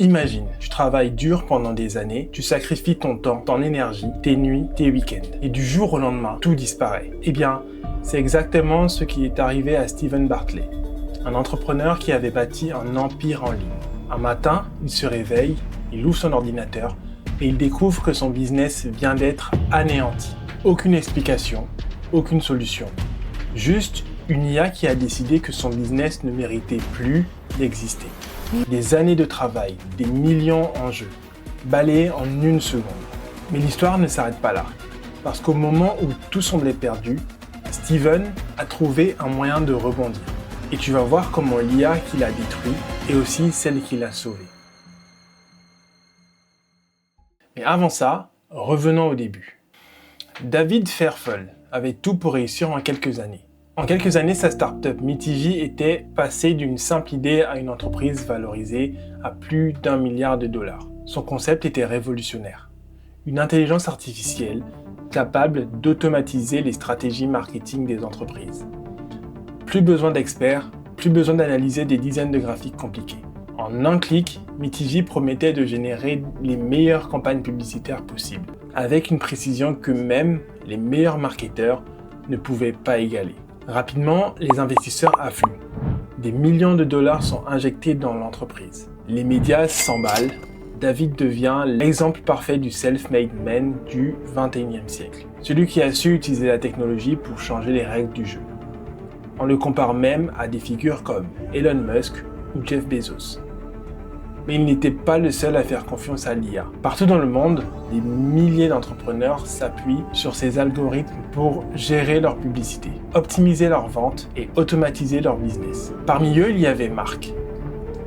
Imagine, tu travailles dur pendant des années, tu sacrifies ton temps, ton énergie, tes nuits, tes week-ends. Et du jour au lendemain, tout disparaît. Eh bien, c'est exactement ce qui est arrivé à Steven Bartlett, un entrepreneur qui avait bâti un empire en ligne. Un matin, il se réveille, il ouvre son ordinateur et il découvre que son business vient d'être anéanti. Aucune explication, aucune solution. Juste une IA qui a décidé que son business ne méritait plus d'exister. Des années de travail, des millions en jeu, balayés en une seconde. Mais l'histoire ne s'arrête pas là. Parce qu'au moment où tout semblait perdu, Steven a trouvé un moyen de rebondir. Et tu vas voir comment l'IA qu'il a détruit est aussi celle qu'il a sauvée. Mais avant ça, revenons au début. David Fairfall avait tout pour réussir en quelques années. En quelques années, sa startup Meetivi était passée d'une simple idée à une entreprise valorisée à plus d'1 milliard de dollars. Son concept était révolutionnaire. Une intelligence artificielle capable d'automatiser les stratégies marketing des entreprises. Plus besoin d'experts, plus besoin d'analyser des dizaines de graphiques compliqués. En un clic, Meetivi promettait de générer les meilleures campagnes publicitaires possibles, avec une précision que même les meilleurs marketeurs ne pouvaient pas égaler. Rapidement, les investisseurs affluent. Des millions de dollars sont injectés dans l'entreprise. Les médias s'emballent. David devient l'exemple parfait du self-made man du 21e siècle. Celui qui a su utiliser la technologie pour changer les règles du jeu. On le compare même à des figures comme Elon Musk ou Jeff Bezos. Mais il n'était pas le seul à faire confiance à l'IA. Partout dans le monde, des milliers d'entrepreneurs s'appuient sur ces algorithmes pour gérer leur publicité, optimiser leurs ventes et automatiser leur business. Parmi eux, il y avait Mark,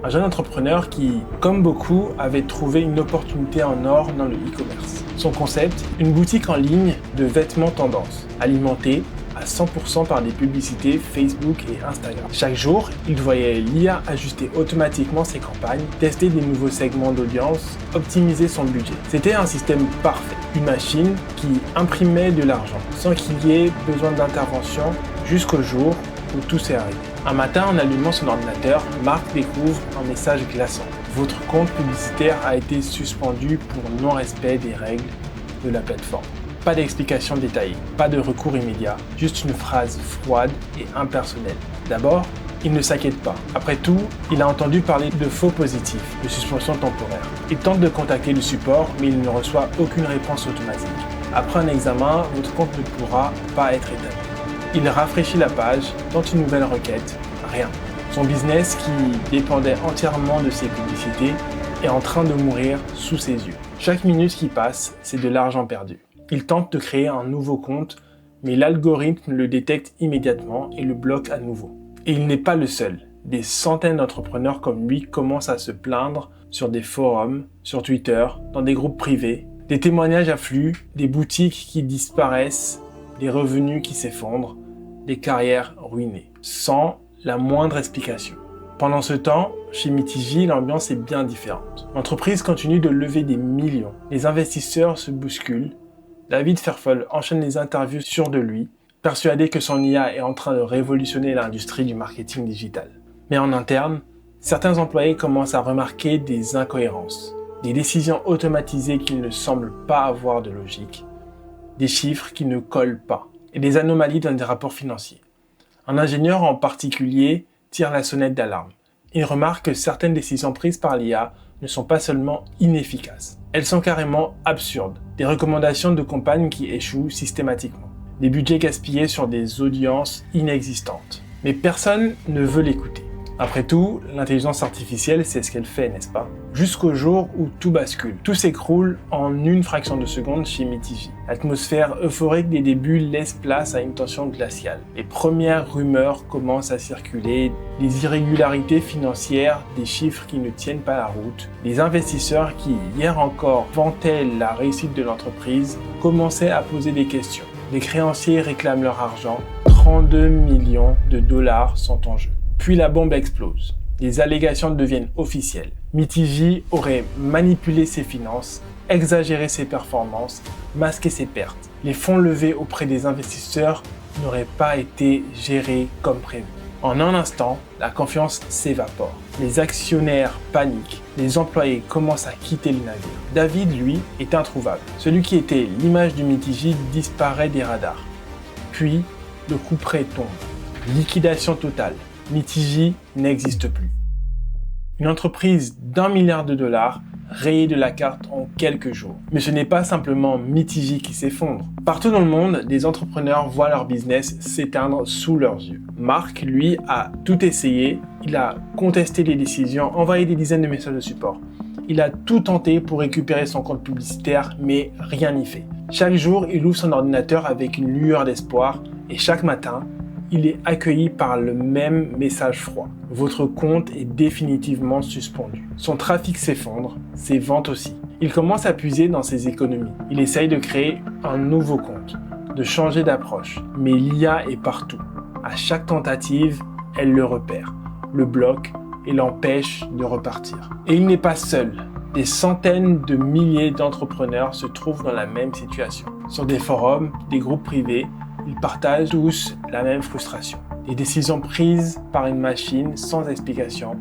un jeune entrepreneur qui, comme beaucoup, avait trouvé une opportunité en or dans le e-commerce. Son concept, une boutique en ligne de vêtements tendance, alimentée à 100% par des publicités Facebook et Instagram. Chaque jour, il voyait l'IA ajuster automatiquement ses campagnes, tester des nouveaux segments d'audience, optimiser son budget. C'était un système parfait, une machine qui imprimait de l'argent sans qu'il y ait besoin d'intervention jusqu'au jour où tout s'est arrêté. Un matin, en allumant son ordinateur, Mark découvre un message glaçant. Votre compte publicitaire a été suspendu pour non-respect des règles de la plateforme. Pas d'explication détaillée, pas de recours immédiat, juste une phrase froide et impersonnelle. D'abord, il ne s'inquiète pas. Après tout, il a entendu parler de faux positifs, de suspension temporaire. Il tente de contacter le support, mais il ne reçoit aucune réponse automatique. Après un examen, votre compte ne pourra pas être établi. Il rafraîchit la page, tente une nouvelle requête, rien. Son business, qui dépendait entièrement de ses publicités, est en train de mourir sous ses yeux. Chaque minute qui passe, c'est de l'argent perdu. Il tente de créer un nouveau compte, mais l'algorithme le détecte immédiatement et le bloque à nouveau. Et il n'est pas le seul. Des centaines d'entrepreneurs comme lui commencent à se plaindre sur des forums, sur Twitter, dans des groupes privés. Des témoignages affluent, des boutiques qui disparaissent, des revenus qui s'effondrent, des carrières ruinées, sans la moindre explication. Pendant ce temps, chez Meetivi, l'ambiance est bien différente. L'entreprise continue de lever des millions. Les investisseurs se bousculent. David Fairfall enchaîne les interviews sur de lui, persuadé que son IA est en train de révolutionner l'industrie du marketing digital. Mais en interne, certains employés commencent à remarquer des incohérences, des décisions automatisées qui ne semblent pas avoir de logique, des chiffres qui ne collent pas, et des anomalies dans des rapports financiers. Un ingénieur en particulier tire la sonnette d'alarme. Il remarque que certaines décisions prises par l'IA ne sont pas seulement inefficaces. Elles sont carrément absurdes. Des recommandations de campagnes qui échouent systématiquement. Des budgets gaspillés sur des audiences inexistantes. Mais personne ne veut l'écouter. Après tout, l'intelligence artificielle, c'est ce qu'elle fait, n'est-ce pas? Jusqu'au jour où tout bascule. Tout s'écroule en une fraction de seconde chez Meetivi. L'atmosphère euphorique des débuts laisse place à une tension glaciale. Les premières rumeurs commencent à circuler, des irrégularités financières, des chiffres qui ne tiennent pas la route. Les investisseurs qui, hier encore, vantaient la réussite de l'entreprise, commençaient à poser des questions. Les créanciers réclament leur argent. 32 millions de dollars sont en jeu. Puis la bombe explose. Les allégations deviennent officielles. Meetivi aurait manipulé ses finances, exagéré ses performances, masqué ses pertes. Les fonds levés auprès des investisseurs n'auraient pas été gérés comme prévu. En un instant, la confiance s'évapore. Les actionnaires paniquent, les employés commencent à quitter le navire. David, lui, est introuvable. Celui qui était l'image du Mitigi disparaît des radars. Puis, le couperet tombe. Liquidation totale. Mitigi n'existe plus. Une entreprise d'1 milliard de dollars rayée de la carte en quelques jours. Mais ce n'est pas simplement Mitigi qui s'effondre. Partout dans le monde, des entrepreneurs voient leur business s'éteindre sous leurs yeux. Mark, lui, a tout essayé. Il a contesté les décisions, envoyé des dizaines de messages de support. Il a tout tenté pour récupérer son compte publicitaire, mais rien n'y fait. Chaque jour, il ouvre son ordinateur avec une lueur d'espoir et chaque matin, il est accueilli par le même message froid. Votre compte est définitivement suspendu. Son trafic s'effondre, ses ventes aussi. Il commence à puiser dans ses économies. Il essaye de créer un nouveau compte, de changer d'approche. Mais l'IA est partout. À chaque tentative, elle le repère, le bloque et l'empêche de repartir. Et il n'est pas seul. Des centaines de milliers d'entrepreneurs se trouvent dans la même situation. Sur des forums, des groupes privés, ils partagent tous la même frustration. Des décisions prises par une machine sans explication,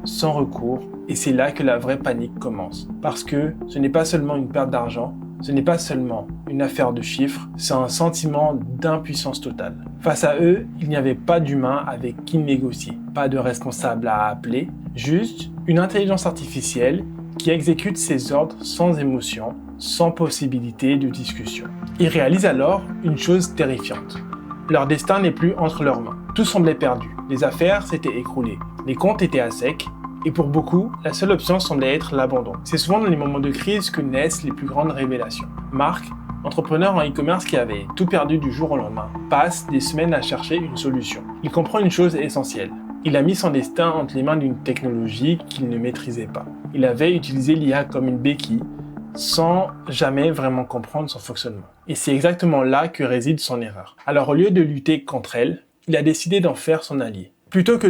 sans recours, et c'est là que la vraie panique commence. Parce que ce n'est pas seulement une perte d'argent, ce n'est pas seulement une affaire de chiffres, c'est un sentiment d'impuissance totale. Face à eux, il n'y avait pas d'humain avec qui négocier, pas de responsable à appeler, juste une intelligence artificielle qui exécute ses ordres sans émotion, sans possibilité de discussion. Ils réalisent alors une chose terrifiante. Leur destin n'est plus entre leurs mains. Tout semblait perdu. Les affaires s'étaient écroulées. Les comptes étaient à sec. Et pour beaucoup, la seule option semblait être l'abandon. C'est souvent dans les moments de crise que naissent les plus grandes révélations. Mark, entrepreneur en e-commerce qui avait tout perdu du jour au lendemain, passe des semaines à chercher une solution. Il comprend une chose essentielle. Il a mis son destin entre les mains d'une technologie qu'il ne maîtrisait pas. Il avait utilisé l'IA comme une béquille, sans jamais vraiment comprendre son fonctionnement. Et c'est exactement là que réside son erreur. Alors au lieu de lutter contre elle, il a décidé d'en faire son allié. Plutôt que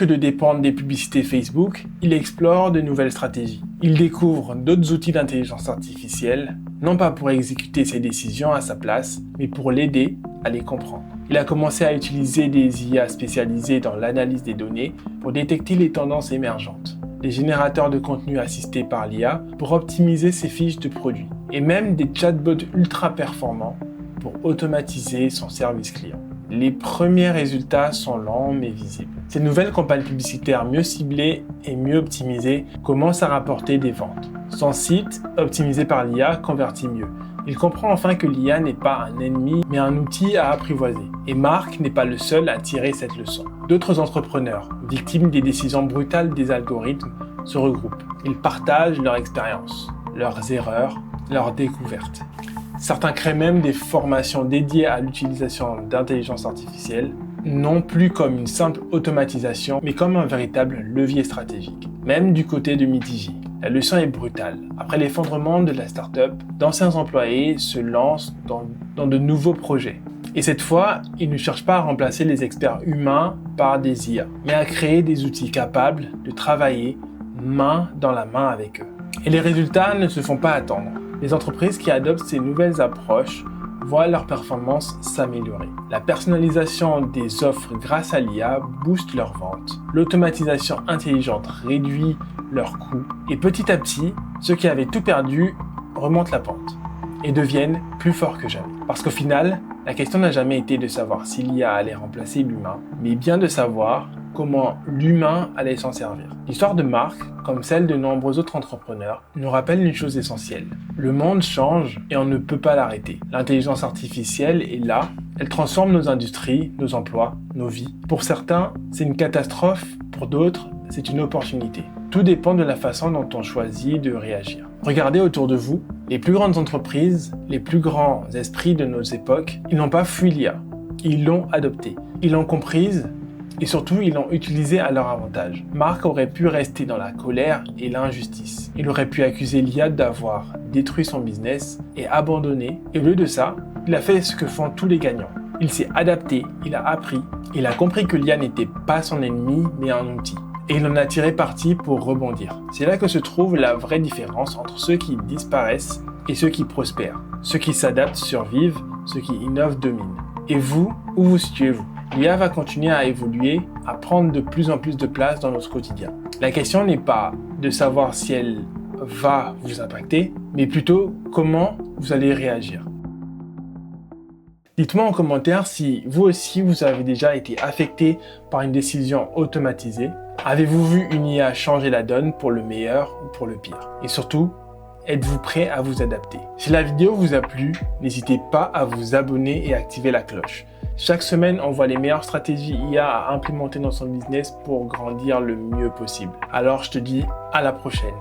de dépendre des publicités Facebook, il explore de nouvelles stratégies. Il découvre d'autres outils d'intelligence artificielle, non pas pour exécuter ses décisions à sa place, mais pour l'aider à les comprendre. Il a commencé à utiliser des IA spécialisées dans l'analyse des données pour détecter les tendances émergentes, des générateurs de contenu assistés par l'IA pour optimiser ses fiches de produits, et même des chatbots ultra performants pour automatiser son service client. Les premiers résultats sont lents mais visibles. Ces nouvelles campagnes publicitaires mieux ciblées et mieux optimisées commencent à rapporter des ventes. Son site, optimisé par l'IA, convertit mieux. Il comprend enfin que l'IA n'est pas un ennemi, mais un outil à apprivoiser. Et Mark n'est pas le seul à tirer cette leçon. D'autres entrepreneurs, victimes des décisions brutales des algorithmes, se regroupent. Ils partagent leur expérience, leurs erreurs, leurs découvertes. Certains créent même des formations dédiées à l'utilisation d'intelligence artificielle, non plus comme une simple automatisation, mais comme un véritable levier stratégique. Même du côté de Mitigi, la leçon est brutale. Après l'effondrement de la start-up, d'anciens employés se lancent dans de nouveaux projets. Et cette fois, ils ne cherchent pas à remplacer les experts humains par des IA, mais à créer des outils capables de travailler main dans la main avec eux. Et les résultats ne se font pas attendre. Les entreprises qui adoptent ces nouvelles approches voient leur performance s'améliorer. La personnalisation des offres grâce à l'IA booste leurs ventes. L'automatisation intelligente réduit leurs coûts. Et petit à petit, ceux qui avaient tout perdu remontent la pente et deviennent plus forts que jamais. Parce qu'au final, la question n'a jamais été de savoir si l'IA allait remplacer l'humain, mais bien de savoir comment l'humain allait s'en servir. L'histoire de Mark, comme celle de nombreux autres entrepreneurs, nous rappelle une chose essentielle. Le monde change et on ne peut pas l'arrêter. L'intelligence artificielle est là, elle transforme nos industries, nos emplois, nos vies. Pour certains, c'est une catastrophe, pour d'autres, c'est une opportunité. Tout dépend de la façon dont on choisit de réagir. Regardez autour de vous, les plus grandes entreprises, les plus grands esprits de nos époques, ils n'ont pas fui l'IA, ils l'ont adoptée, ils l'ont comprise, et surtout, ils l'ont utilisé à leur avantage. Mark aurait pu rester dans la colère et l'injustice. Il aurait pu accuser l'IA d'avoir détruit son business et abandonné. Et au lieu de ça, il a fait ce que font tous les gagnants. Il s'est adapté, il a appris, il a compris que l'IA n'était pas son ennemi, mais un outil. Et il en a tiré parti pour rebondir. C'est là que se trouve la vraie différence entre ceux qui disparaissent et ceux qui prospèrent. Ceux qui s'adaptent survivent, ceux qui innovent dominent. Et vous, où vous situez-vous ? l'IA va continuer à évoluer, à prendre de plus en plus de place dans notre quotidien. La question n'est pas de savoir si elle va vous impacter, mais plutôt comment vous allez réagir. Dites-moi en commentaire si vous aussi vous avez déjà été affecté par une décision automatisée. Avez-vous vu une IA changer la donne pour le meilleur ou pour le pire? Et surtout, êtes-vous prêt à vous adapter? Si la vidéo vous a plu, n'hésitez pas à vous abonner et activer la cloche. Chaque semaine, on voit les meilleures stratégies IA à implémenter dans son business pour grandir le mieux possible. Alors je te dis à la prochaine.